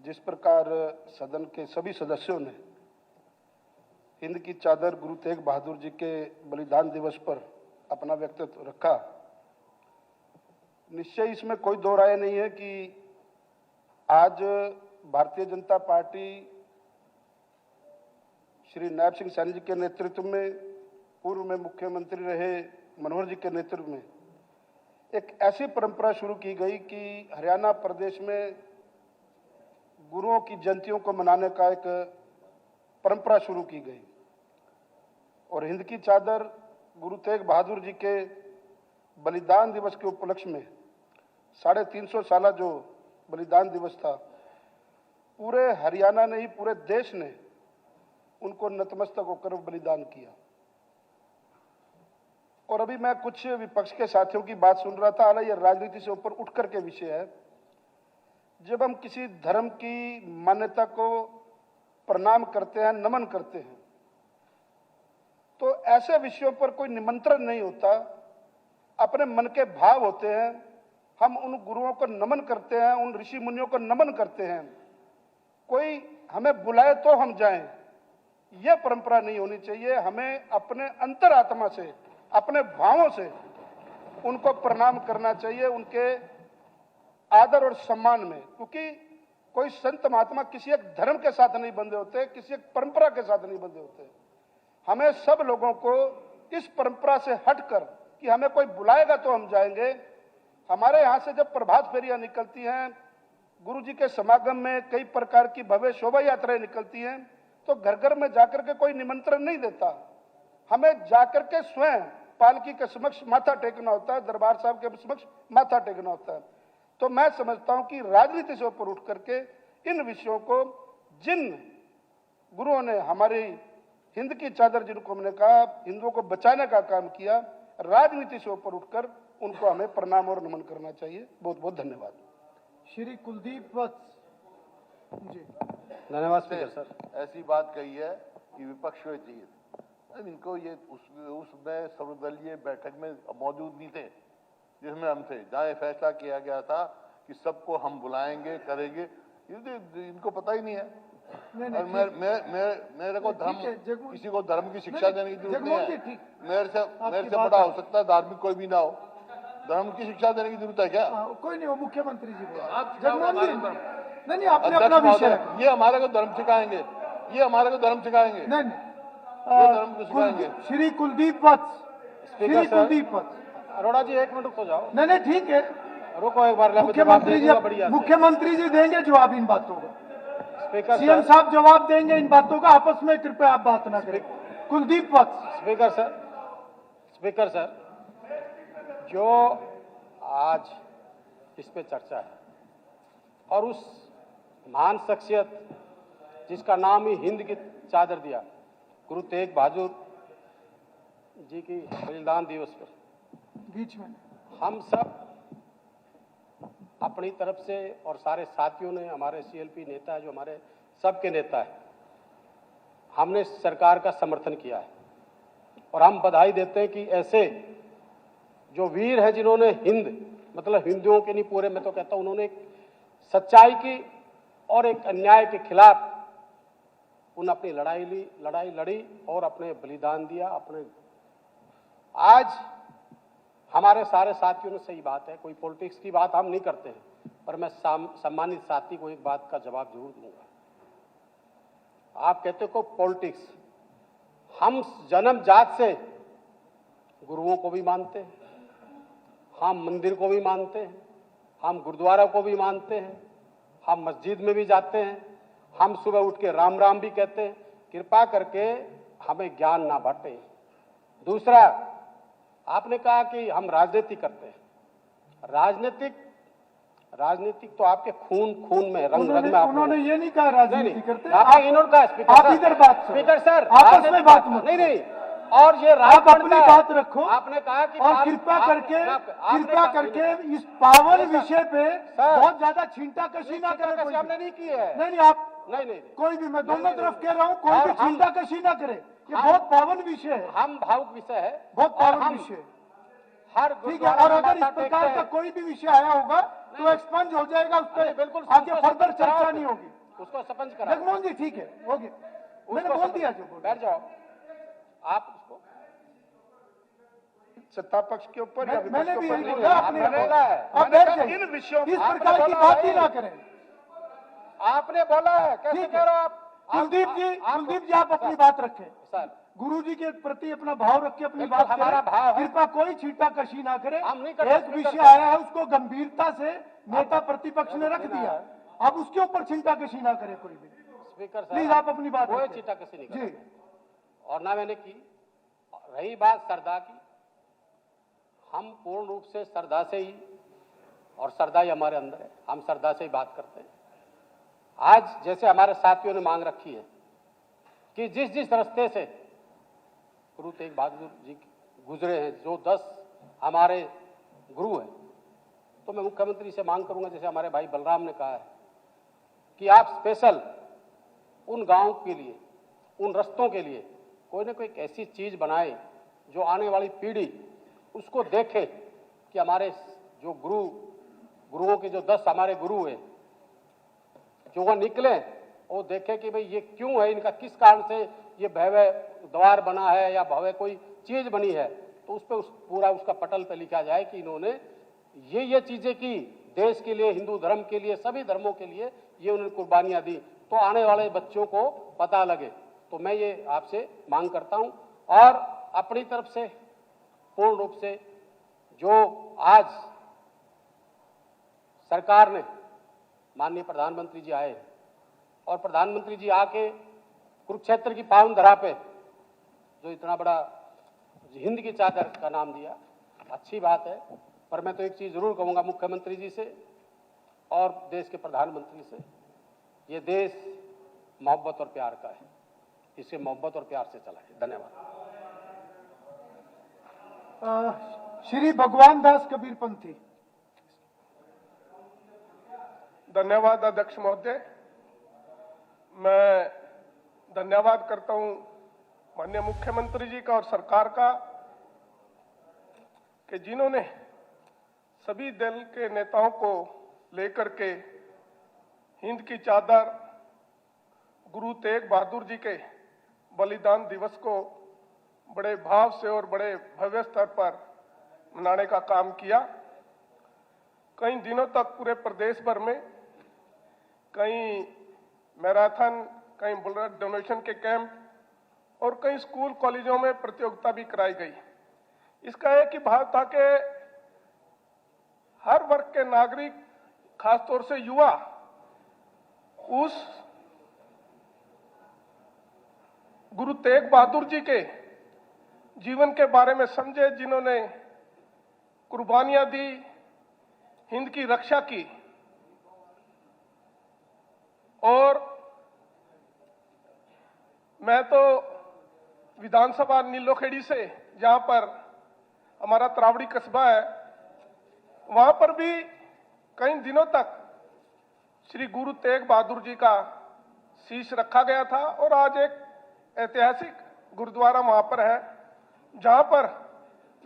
जिस प्रकार सदन के सभी सदस्यों ने हिंद की चादर गुरु तेग बहादुर जी के बलिदान दिवस पर अपना व्यक्तित्व रखा, निश्चय इसमें कोई दो राय नहीं है कि आज भारतीय जनता पार्टी श्री नायब सिंह सैनी जी के नेतृत्व में, पूर्व में मुख्यमंत्री रहे मनोहर जी के नेतृत्व में एक ऐसी परंपरा शुरू की गई कि हरियाणा प्रदेश में गुरुओं की जयंतियों को मनाने का एक परंपरा शुरू की गई। और हिंद की चादर गुरु तेग बहादुर जी के बलिदान दिवस के उपलक्ष्य में 350 साला जो बलिदान दिवस था, पूरे हरियाणा ने ही पूरे देश ने उनको नतमस्तक होकर बलिदान किया। और अभी मैं कुछ विपक्ष के साथियों की बात सुन रहा था, हालांकि ये राजनीति से ऊपर उठकर के विषय है। जब हम किसी धर्म की मान्यता को प्रणाम करते हैं, नमन करते हैं, तो ऐसे विषयों पर कोई निमंत्रण नहीं होता, अपने मन के भाव होते हैं। हम उन गुरुओं को नमन करते हैं, उन ऋषि मुनियों को नमन करते हैं। कोई हमें बुलाए तो हम जाएं, यह परंपरा नहीं होनी चाहिए। हमें अपने अंतरात्मा से, अपने भावों से उनको प्रणाम करना चाहिए, उनके आदर और सम्मान में। क्योंकि कोई संत महात्मा किसी एक धर्म के साथ नहीं बंधे होते, किसी एक परंपरा के साथ नहीं बंधे होते। हमें सब लोगों को इस परंपरा से हटकर कि हमें कोई बुलाएगा तो हम जाएंगे। हमारे यहां से जब प्रभात फेरियां निकलती हैं, गुरु जी के समागम में कई प्रकार की भव्य शोभा यात्राएं निकलती हैं, तो घर घर में जाकर के कोई निमंत्रण नहीं देता। हमें जाकर के स्वयं पालकी के समक्ष माथा टेकना होता है, दरबार साहब के समक्ष माथा टेकना होता है। तो मैं समझता हूं कि राजनीति से ऊपर उठ करके इन विषयों को, जिन गुरुओं ने हमारी हिंद की चादर, जिनको हमने कहा हिंदुओं को बचाने का काम किया, राजनीति से ऊपर उठकर उनको हमें प्रणाम और नमन करना चाहिए। बहुत बहुत धन्यवाद। श्री कुलदीप वत्स जी। धन्यवाद स्पीकर सर। ऐसी बात कही है कि विपक्ष में चाहिए, इनको ये उसमें सर्वदलीय बैठक में मौजूद नहीं थे जिसमें हम थे, जहाँ फैसला किया गया था कि सबको हम बुलाएंगे, करेंगे। इनको पता ही नहीं है। और मेरे को धर्म, किसी को धर्म की शिक्षा देने की जरूरत नहीं है। मेरे से बड़ा हो सकता है धार्मिक कोई भी ना हो, धर्म की शिक्षा देने की जरूरत है क्या? कोई नहीं, वो मुख्यमंत्री जी बोले। नहीं, अपना विषय, ये हमारे को धर्म सिखाएंगे, ये हमारे को धर्म सिखाएंगे, नहीं धर्म को सिखाएंगे। श्री कुलदीप वत्स, श्री कुलदीप वत्स। अरोड़ा जी एक मिनट रुक जाओ। नहीं ठीक है, रुको एक बार। मुख्यमंत्री जी देंगे जवाब इन बातों का। स्पीकर सीएम साहब जवाब देंगे इन बातों का। आपस में कृपया आप बात ना करें। कुलदीप वत्स। स्पीकर सर, जो आज इस पे चर्चा है और उस महान शख्सियत जिसका नाम ही हिंद की चादर दिया, गुरु तेग बहादुर जी की बलिदान दिवस पर बीच में हम सब अपनी तरफ से और सारे साथियों ने, हमारे सीएलपी नेता है जो हमारे सबके नेता है, हमने सरकार का समर्थन किया है। और हम बधाई देते हैं कि ऐसे जो वीर हैं जिन्होंने हिंद, मतलब हिंदुओं के नहीं पूरे, मैं तो कहता हूं उन्होंने एक सच्चाई की और एक अन्याय के खिलाफ उन अपनी लड़ाई लड़ी और अपने बलिदान दिया। अपने आज हमारे सारे साथियों ने, सही बात है, कोई पॉलिटिक्स की बात हम नहीं करते हैं, पर मैं सम्मानित साथी को एक बात का जवाब जरूर दूंगा। आप कहते हो पॉलिटिक्स, हम जन्मजात से गुरुओं को भी मानते हैं, हम मंदिर को भी मानते हैं, हम गुरुद्वारा को भी मानते हैं, हम मस्जिद में भी जाते हैं, हम सुबह उठ के राम राम भी कहते हैं। कृपा करके हमें ज्ञान ना बांटे। दूसरा, आपने कहा कि हम राजनीति करते हैं। राजनीतिक तो आपके खून में, रंग में। उन्होंने ये नहीं कहा राजनीति करते। इन्होंने कहा आप इधर बात, स्पीकर सर, आपस में बात मत। नहीं, और ये आप अपनी बात रखो। आपने कहा कि और कृपया करके इस पावन विषय पे बहुत ज्यादा छींटाकशी ना करें। हमने नहीं की है। नहीं आप नहीं, कोई भी, मैं दोनों तरफ कह रहा हूँ, कोई भी छींटाकशी ना करे। ये बहुत पावन विषय है, हम भावुक विषय है, बहुत पावन विषय। हर ठीक है, और अगर इस प्रकार का कोई भी विषय आया होगा तो एक्सपंज हो जाएगा, उस पर आगे फर्दर चर्चा नहीं होगी। उसको सरपंच करा। जगमोहन जी ठीक है, हो गया, मैंने बोल दिया जो बोल। बैठ जाओ आप उसको। सत्ता पक्ष के ऊपर या विपक्ष मैंने के भी ऊपर यही नहीं बोला, है। आपने आपने बोला है। आप मैंने बैठ कहा जाइए, इन विषयों इस पर प्रकार की बोला बात ही भाई। ना करें। आपने बोला है, कैसे ठीक कह रहे हो आप? कुलदीप जी, आप- कुलदीप जी आप अपनी बात रखें। सर गुरु जी के प्रति अपना भाव रख के अपनी बिल्कुल, बात हमारा करें। भाव है। कृपा कोई छीटा कशी ना करे। हम नहीं कर एक सकते, विषय सर। आया है, उसको गंभीरता से नेता प्रतिपक्ष ने रख दिया। अब उसके ऊपर छीटा कशी ना करे कोई भी। स्पीकर प्लीज साहब आप अपनी बात कोई रखें। चीटा किसी नहीं जी, करा और ना मैंने की। रही बात श्रद्धा की, हम पूर्ण रूप से श्रद्धा से ही, और श्रद्धा ही हमारे अंदर है, हम श्रद्धा से ही बात करते हैं। आज जैसे हमारे साथियों ने मांग रखी है कि जिस जिस रास्ते से गुरु तेग बहादुर जी गुजरे हैं, जो 10 हमारे गुरु हैं, तो मैं मुख्यमंत्री से मांग करूंगा, जैसे हमारे भाई बलराम ने कहा है, कि आप स्पेशल उन गांव के लिए, उन रास्तों के लिए कोई ना कोई एक ऐसी चीज बनाए जो आने वाली पीढ़ी उसको देखे कि हमारे जो गुरुओं के जो 10 हमारे गुरु हैं, जो वह निकले और देखे कि भाई ये क्यों है, इनका किस कारण से ये भव्य द्वार बना है या भव्य कोई चीज बनी है, तो उस पर पूरा उसका पटल पे लिखा जाए कि इन्होंने ये चीजें की देश के लिए, हिंदू धर्म के लिए, सभी धर्मों के लिए ये उन्होंने कुर्बानियां दी, तो आने वाले बच्चों को पता लगे। तो मैं ये आपसे मांग करता हूं और अपनी तरफ से पूर्ण रूप से जो आज सरकार ने, माननीय प्रधानमंत्री जी आए और प्रधानमंत्री जी आके कुरुक्षेत्र की पावन धरा पे जो इतना बड़ा हिंद की चादर का नाम दिया, अच्छी बात है। पर मैं तो एक चीज जरूर कहूंगा मुख्यमंत्री जी से और देश के प्रधानमंत्री से, ये देश मोहब्बत और प्यार का है, इसे मोहब्बत और प्यार से चलाएं। धन्यवाद। श्री भगवान दास कबीरपंथी। धन्यवाद अध्यक्ष महोदय। मैं धन्यवाद करता हूं माननीय मुख्यमंत्री जी का और सरकार का कि जिन्होंने सभी दल के नेताओं को लेकर के हिंद की चादर, गुरु तेग बहादुर जी के बलिदान दिवस को बड़े भाव से और बड़े भव्य स्तर पर मनाने का काम किया। कई दिनों तक पूरे प्रदेश भर में कई मैराथन, कई ब्लड डोनेशन के कैंप और कई स्कूल कॉलेजों में प्रतियोगिता भी कराई गई। इसका एक ही भाव था कि हर वर्ग के नागरिक, खासतौर से युवा, उस गुरु तेग बहादुर जी के जीवन के बारे में समझे, जिन्होंने कुर्बानियां दी, हिंद की रक्षा की। और मैं तो विधानसभा नीलोखेड़ी से, जहां पर हमारा त्रावड़ी कस्बा है, वहां पर भी कई दिनों तक श्री गुरु तेग बहादुर जी का शीश रखा गया था और आज एक ऐतिहासिक गुरुद्वारा वहां पर है, जहां पर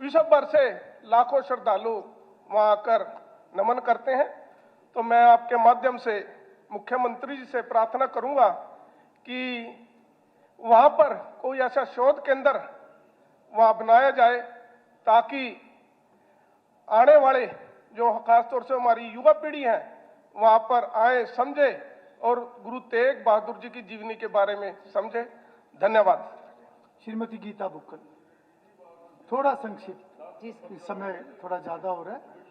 विश्व भर से लाखों श्रद्धालु वहां आकर नमन करते हैं। तो मैं आपके माध्यम से मुख्यमंत्री जी से प्रार्थना करूंगा कि वहां पर कोई ऐसा शोध केंद्र वहां बनाया जाए ताकि आने वाले जो खासतौर से हमारी युवा पीढ़ी है वहां पर आए, समझे और गुरु तेग बहादुर जी की जीवनी के बारे में समझे। धन्यवाद। श्रीमती गीता बुक्कल, थोड़ा संक्षिप्त, इस समय थोड़ा ज्यादा हो रहा है।